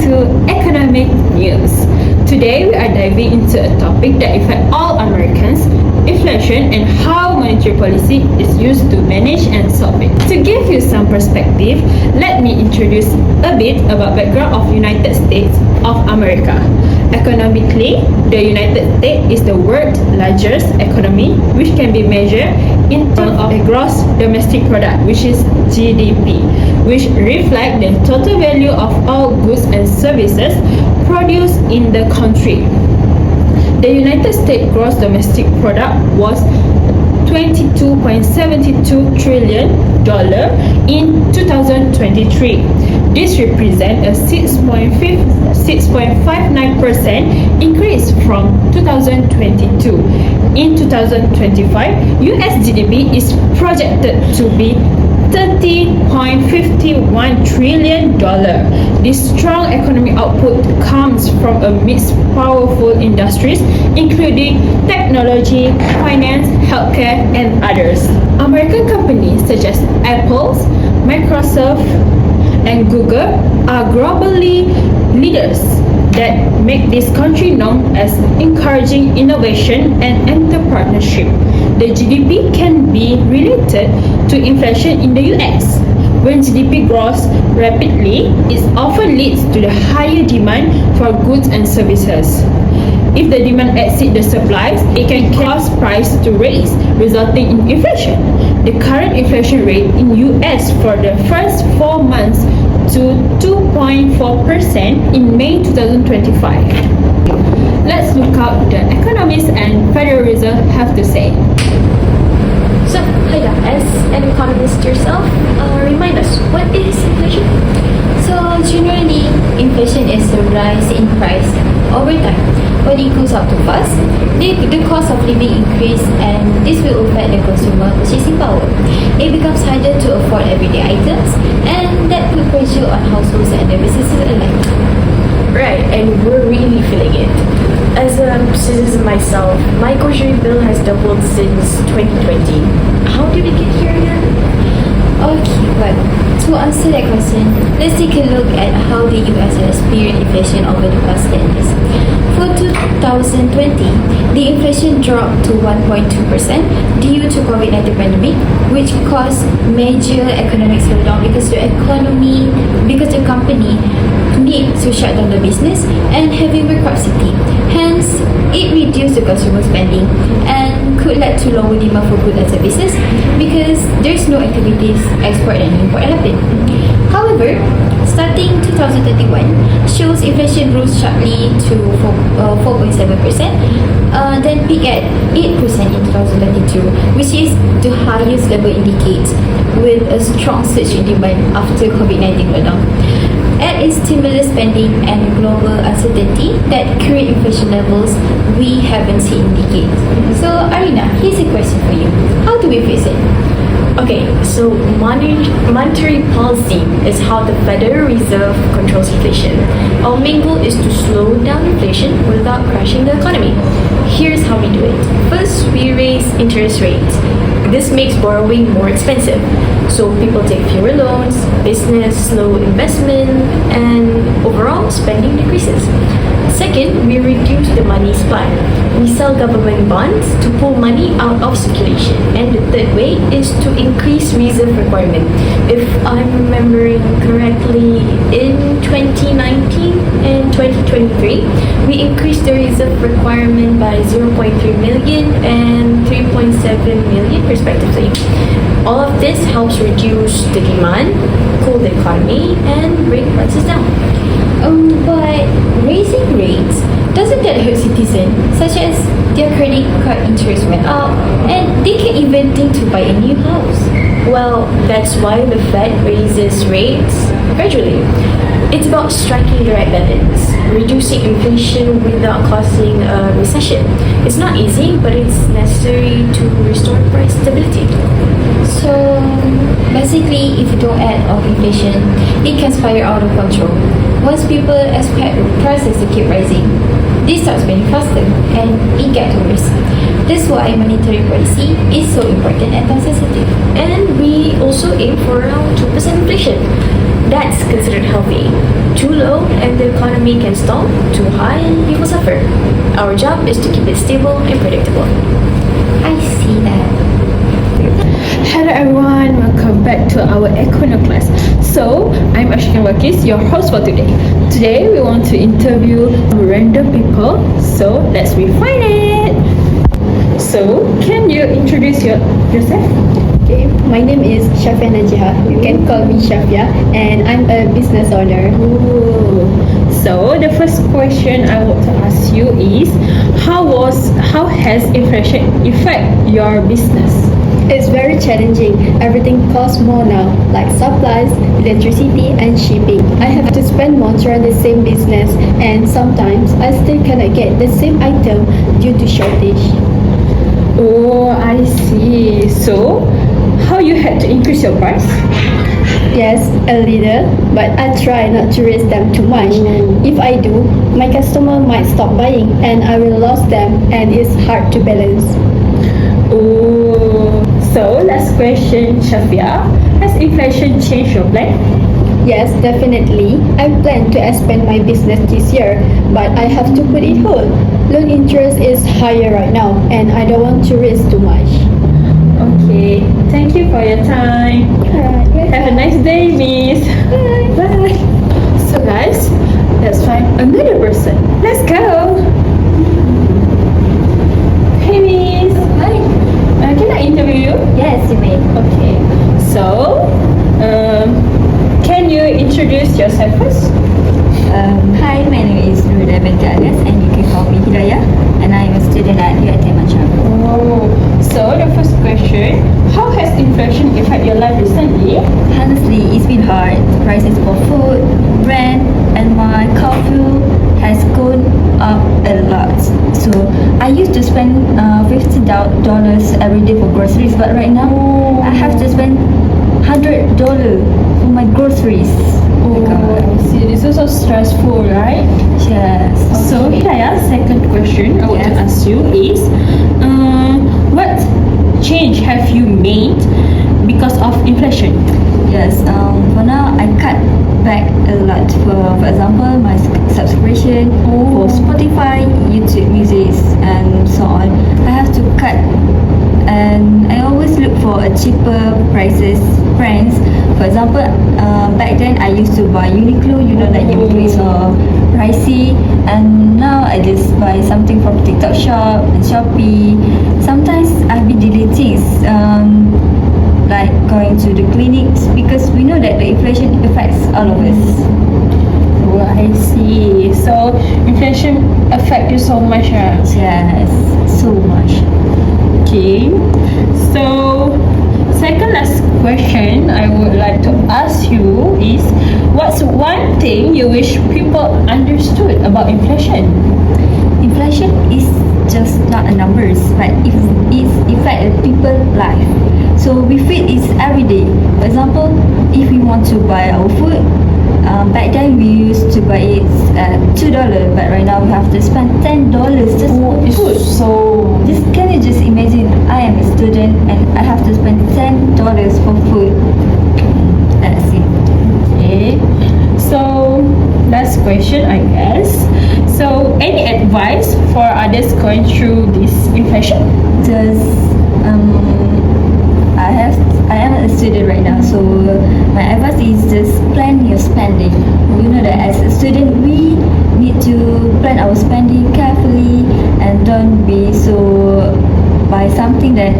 to Economic News. Today we are diving into a topic that affects all Americans, inflation and how monetary policy is used to manage and solve it. To give you some perspective, let me introduce a bit about background of United States of America. Economically, the United States is the world's largest economy, which can be measured in terms of the gross domestic product, which is GDP, which reflect the total value of all goods and services produced in the country. The United States gross domestic product was $22.72 trillion in 2023. This represents a 6.59% increase from 2022. In 2025, US GDP is projected to be $30.51 trillion. This strong economic output comes from a mix of powerful industries, including technology, finance, healthcare, and others. American companies such as Apple, Microsoft, and Google are globally leaders that make this country known as encouraging innovation and entrepreneurship. The GDP can be related to inflation in the US. When GDP grows rapidly, it often leads to the higher demand for goods and services. If the demand exceeds the supplies, it can cause price to rise, resulting in inflation. The current inflation rate in US for the first 4 months to 2.4% in May 2025. Let's look up the economists and Federal Reserve have to say. So, Haida, as an economist yourself, remind us, what is inflation? So, generally, inflation is the rise in price over time. When it goes up too fast, the cost of living increase and this will affect the consumer purchasing power. It becomes harder to afford everyday items and that put pressure on households and the businesses alike. Right, and we're really feeling it. As a citizen myself, my grocery bill has doubled since 2020. How did it get here again? Okay, well, to answer that question, let's take a look at how the US has experienced inflation over the past 10 years. For 2020, the inflation dropped to 1.2% due to COVID-19 pandemic, which caused major economic slowdown because the company need to shut down the business and having bankruptcy. Hence, it reduced the consumer spending and could lead to lower demand for goods and services because there's no activities, export and import happen. However, starting 2021 shows inflation rose sharply to 4.7%, then peaked at 8% in 2022, which is the highest level indicates with a strong surge in demand after COVID-19 lockdown. Add in stimulus spending and global uncertainty that create inflation levels we haven't seen in decades. So, Arina, here's a question for you. How do we fix it? Okay, so monetary policy is how the Federal Reserve controls inflation. Our main goal is to slow down inflation without crashing the economy. Here's how we do it. First, we raise interest rates. This makes borrowing more expensive. So people take fewer loans, business slow investment, and overall spending decreases. Second, we reduce the money supply. We sell government bonds to pull money out of circulation. And the third way is to increase reserve requirement. If I'm remembering correctly, in 2019 and 2023, we increased the reserve requirement by 0.3 million and 3.7 million respectively. All of this helps reduce the demand, cool the economy, and bring prices down. But raising rates, doesn't that hurt citizens, such as their credit card interest went up, and they can't even think to buy a new house? Well, that's why the Fed raises rates gradually. It's about striking the right balance, reducing inflation without causing a recession. It's not easy, but it's necessary to restore price stability. So, basically, if you don't add on inflation, it can spiral out of control. Once people expect prices to keep rising, they start spending faster and it gets worse. That's why monetary policy is so important and time sensitive. And we also aim for around 2% inflation. That's considered healthy. Too low and the economy can stall, too high and people suffer. Our job is to keep it stable and predictable. I see that. Hello everyone, welcome back to our Econo class. So, I'm Ashkan Wakis, your host for today. Today we want to interview random people, so let's refine it. So, can you introduce yourself? Okay, my name is Shafia Najiha. You can call me Shafia, and I'm a business owner. Ooh. So, the first question I want to ask you is, how has inflation affect your business? It's very challenging. Everything costs more now, like supplies, electricity, and shipping. I have to spend more to run the same business, and sometimes I still cannot get the same item due to shortage. Oh, I see. So, how you had to increase your price? Yes, a little, but I try not to raise them too much. If I do, my customer might stop buying, and I will lose them, and it's hard to balance. Oh, so last question, Shafia. Has inflation changed your plan? Yes, definitely. I plan to expand my business this year, but I have to put it hold. Loan interest is higher right now, and I don't want to risk too much. Okay, thank you for your time. Have a nice day, miss. Bye. So guys, let's find another person. Let's go. Hey, miss. Hi. Can I interview you? Yes, you may. Okay. So, can you introduce yourself first? Hi, my name is Ruda Binti Agas and you can call me Hidayah and I am a student at UiT Macam. Oh, so the first question, how has inflation affected your life recently? Honestly, it's been hard. Prices for food, rent and my car fuel has gone up a lot. So I used to spend $50 every day for groceries, but right now I have to spend $100 for my groceries. Oh, see, this is so stressful, right? Yes. So, Hidayah, second question I want to Yes. ask you is, what change have you made because of inflation? Yes, for now I cut back a lot. For example, my subscription for Spotify, YouTube Music, and so on. I have to cut, and I always look for a cheaper brands. For example, back then I used to buy Uniqlo. You know that Uniqlo is so pricey, and now I just buy something from TikTok Shop and Shopee. Sometimes I've been deleting. Like going to the clinics because we know that the inflation affects all of us. Oh, I see. So, inflation affect you so much, right? Yes, so much. Okay. So, second last question I would like to ask you is, what's one thing you wish people understood about inflation? Inflation is just not a numbers, but it affects people's life. So we feel it's every day. For example, if we want to buy our food, back then we used to buy it at $2, but right now we have to spend $10 just for food. So, Can you just imagine? I am a student and I have to spend $10 for food. That's it. okay. So, last question, I guess. So, any advice for others going through this inflation? Just I am a student right now, so my advice is just plan your spending. You know that as a student we need to plan our spending carefully and don't be so buy something that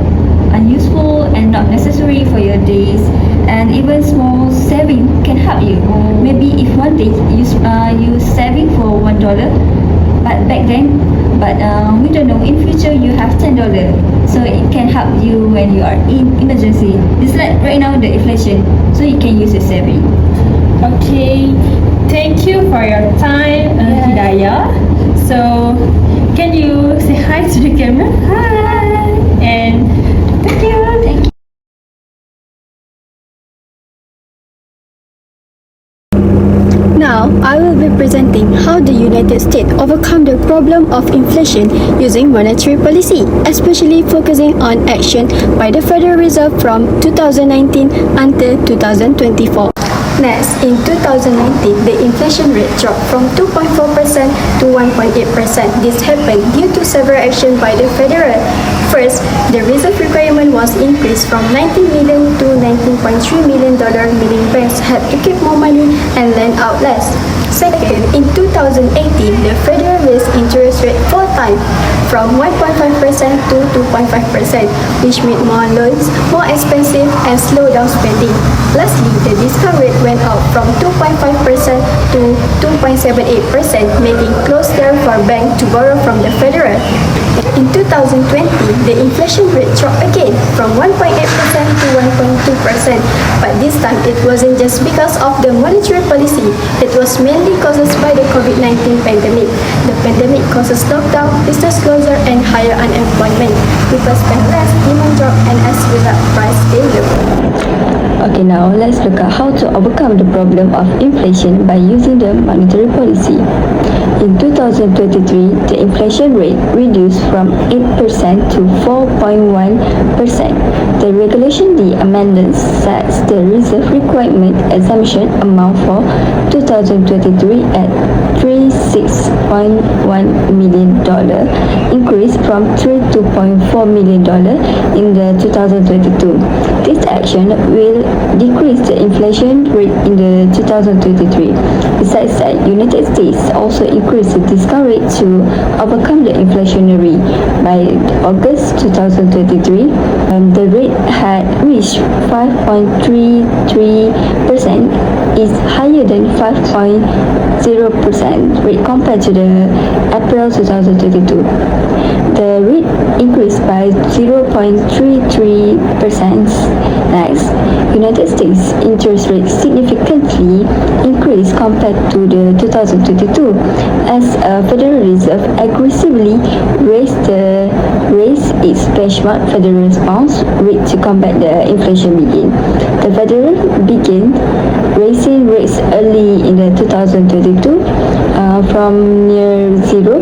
unuseful and not necessary for your days. And even small saving can help you. Maybe if one day you saving for $1, but back then, we don't know, in future you have $10, so it can help you when you are in emergency. It's like right now the inflation, so you can use your saving. Okay, thank you for your time, Hidayah. So, can you say hi to the camera? Hi! And thank you. Thank you. Now, I will be presenting how the United States overcome the problem of inflation using monetary policy, especially focusing on action by the Federal Reserve from 2019 until 2024. Next, in 2019, the inflation rate dropped from 2.4% to 1.8%. This happened due to several actions by the federal. First, the reserve requirement was increased from $19 million to $19.3 million, meaning banks had to keep more money and lend out less. Second, in 2018, the federal raised interest rate 4 times, from 1.5% to 2.5%, which made more loans more expensive and slowed down spending. Lastly, the discount rate went up from 2.5% to 2.78%, making it closer for banks to borrow from the federal. In 2020, the inflation rate dropped again from 1.8% to 1.2%, but this time it wasn't just because of the monetary policy, it was mainly caused by the COVID-19 pandemic. The pandemic causes lockdown, business closure, and higher unemployment. People spend less, demand drop, and as a result, price failure. Okay, now let's look at how to overcome the problem of inflation by using the monetary policy. In 2023, the inflation rate reduced from 8% to 4.1%. The Regulation D amendment sets the reserve requirement exemption amount for 2023 at $36.1 million, increased from $32.4 million in the 2022. This action will decrease the inflation rate in the 2023. Besides that, United States also increased the discount rate to overcome the inflationary. By August 2023, the rate had reached 5.33%, is higher than 5.0% rate compared to the April 2022. The rate increased by 0.33%. Next, United States interest rate significantly increased compared to the 2022 as Federal Reserve aggressively raised its benchmark Federal funds rate to combat the inflation begin. The Federal began raising rates early in the 2022 from near zero,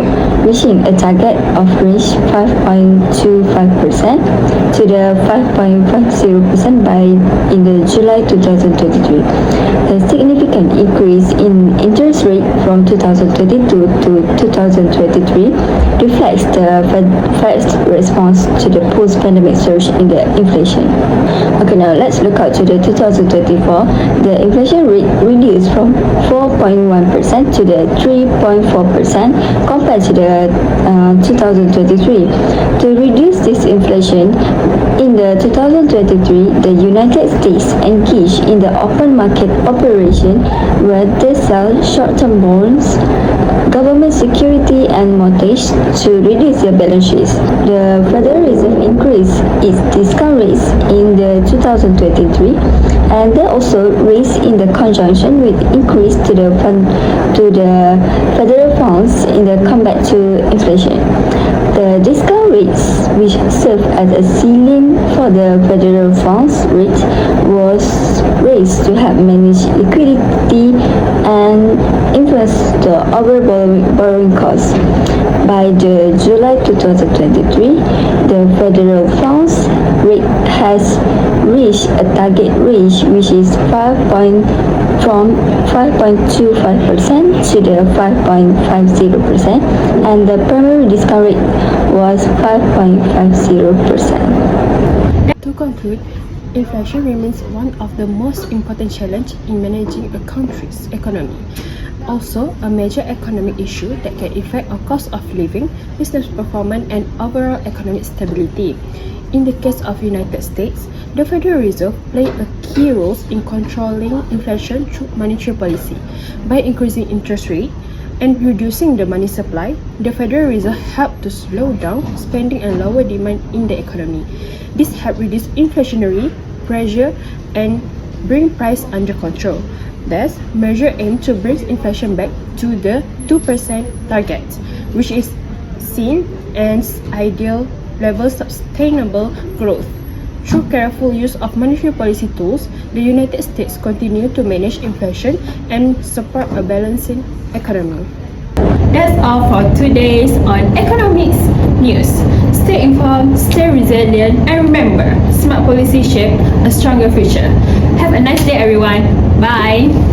reaching a target of range 5.25% to the 5.50% by in the July 2023. The significant increase in interest rate from 2022 to 2023 reflects the Fed's response to the post-pandemic surge in the inflation. Okay, now let's look out to the 2024. The inflation rate reduced from 4.1% to the 3.4% compared to the 2023. To reduce this inflation, in the 2023, the United States engaged in the open market operation where they sell short-term bonds, government security, and mortgage to reduce their balance sheets. The Federal Reserve increased its discount rates in the 2023, and they also raised in the conjunction with increase to the federal funds in the combat to inflation. The discount rates, which serve as a ceiling for the federal funds rate, was raised to help manage liquidity and influence the overall borrowing costs. By the July 2023, the federal funds rate has reached a target range which is from 5.25% to the 5.50%, and the primary discount rate was 5.50%. To conclude, inflation remains one of the most important challenges in managing a country's economy. Also, a major economic issue that can affect our cost of living, business performance, and overall economic stability. In the case of United States, the Federal Reserve played a key role in controlling inflation through monetary policy. By increasing interest rate and reducing the money supply, the Federal Reserve helped to slow down spending and lower demand in the economy. This helped reduce inflationary pressure and bring price under control. Thus, measure aim to bring inflation back to the 2% target, which is seen as ideal level sustainable growth. Through careful use of monetary policy tools, the United States continue to manage inflation and support a balancing economy. That's all for today's on economics news. Stay informed, stay resilient, and remember, smart policy shape a stronger future. Have a nice day, everyone. Bye.